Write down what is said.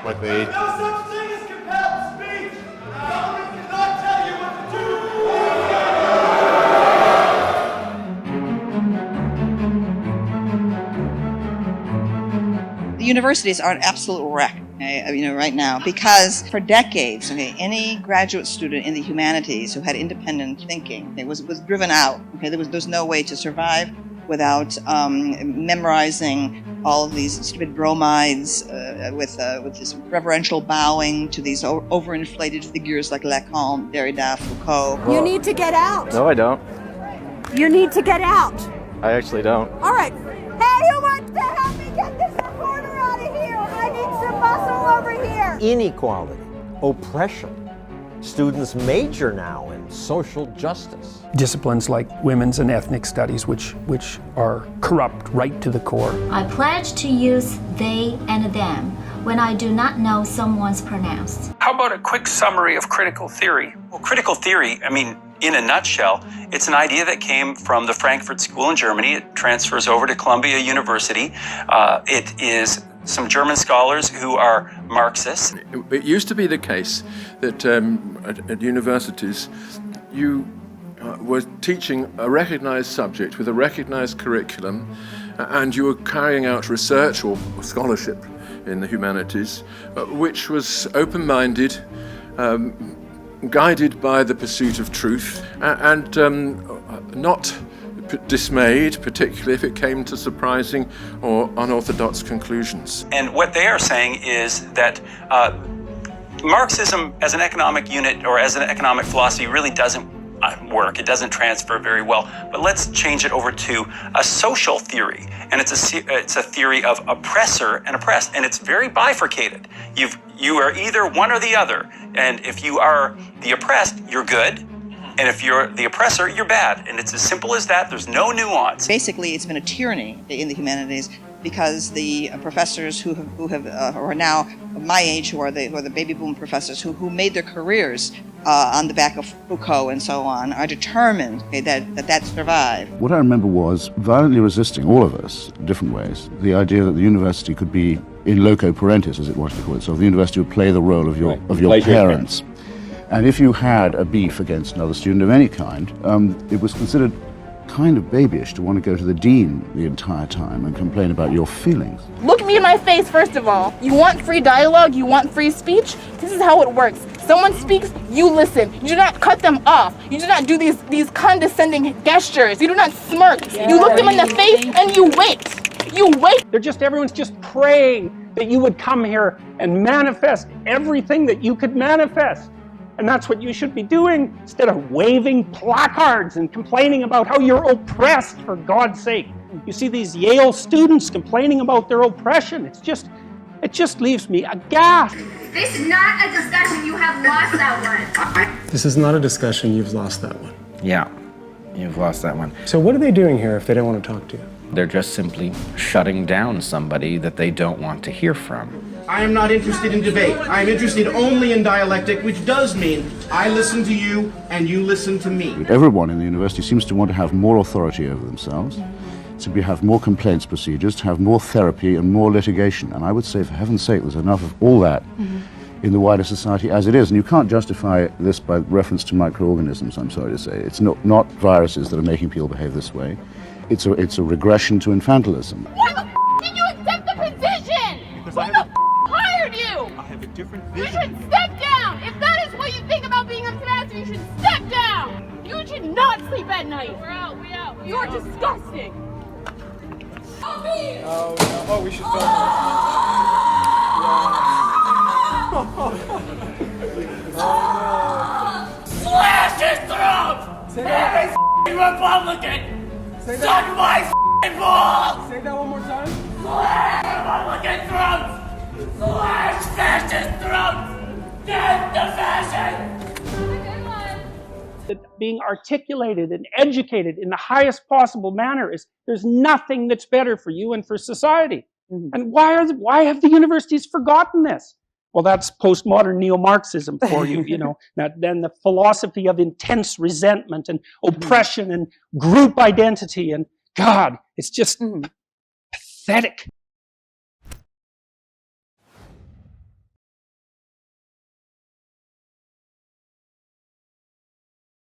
Like they... No such thing as compelled speech! The government cannot tell you what to The universities are an absolute wreck, right now, because for decades, any graduate student in the humanities who had independent thinking, was driven out. There was no way to survive without memorizing all of these stupid bromides with this reverential bowing to these overinflated figures like Lacan, Derrida, Foucault. You need to get out. No, I don't. You need to get out. I actually don't. All right. Hey, who wants to help me get this reporter out of here? I need some muscle over here. Inequality, oppression. Students major now in social justice. Disciplines like women's and ethnic studies, which are corrupt right to the core. I pledge to use they and them when I do not know someone's pronouns. How about a quick summary of critical theory? Well, critical theory, in a nutshell, it's an idea that came from the Frankfurt School in Germany. It transfers over to Columbia University. It is some German scholars who are Marxists. It used to be the case that at universities, you were teaching a recognized subject with a recognized curriculum, and you were carrying out research or scholarship in the humanities, which was open-minded, guided by the pursuit of truth, and not dismayed, particularly if it came to surprising or unorthodox conclusions. And what they are saying is that Marxism as an economic unit or as an economic philosophy really doesn't work. It doesn't transfer very well. But let's change it over to a social theory. And it's a theory of oppressor and oppressed. And it's very bifurcated. You are either one or the other. And if you are the oppressed, you're good. And if you're the oppressor, you're bad. And it's as simple as that. There's no nuance. Basically, it's been a tyranny in the humanities because the professors who are now my age, who are the baby boom professors who made their careers on the back of Foucault and so on, are determined that survived. What I remember was violently resisting, all of us, in different ways, the idea that the university could be in loco parentis, as it wanted to call it. So the university would play the role of your parents. And if you had a beef against another student of any kind, it was considered kind of babyish to want to go to the dean the entire time and complain about your feelings. Look me in my face, first of all. You want free dialogue? You want free speech? This is how it works. Someone speaks, you listen. You do not cut them off. You do not do these condescending gestures. You do not smirk. You look them in the face and you wait. You wait. Everyone's just praying that you would come here and manifest everything that you could manifest. And that's what you should be doing instead of waving placards and complaining about how you're oppressed, for God's sake. You see these Yale students complaining about their oppression. It just leaves me aghast. This is not a discussion. You have lost that one. This is not a discussion. You've lost that one. Yeah, you've lost that one. So what are they doing here if they don't want to talk to you? They're just simply shutting down somebody that they don't want to hear from. I am not interested in debate. I am interested only in dialectic, which does mean I listen to you and you listen to me. Everyone in the university seems to want to have more authority over themselves, to have more complaints procedures, to have more therapy and more litigation. And I would say, for heaven's sake, there's enough of all that in the wider society as it is. And you can't justify this by reference to microorganisms, I'm sorry to say. It's not viruses that are making people behave this way. It's a regression to infantilism. Why the did you accept the position? Who the hired you? I have a different vision. You should step down. If that is what you think about being a master, you should step down. You should not sleep at night. We're out. You're disgusting. Oh, we should Slash his throat! Every Republican! Suck my balls! Say that one more time. Slash Republican throats! Slash fascist throats! Death to fashion! That being articulated and educated in the highest possible manner there's nothing that's better for you and for society. And why have the universities forgotten this? Well, that's postmodern neo-Marxism for you, then the philosophy of intense resentment and oppression and group identity, and God, it's just pathetic.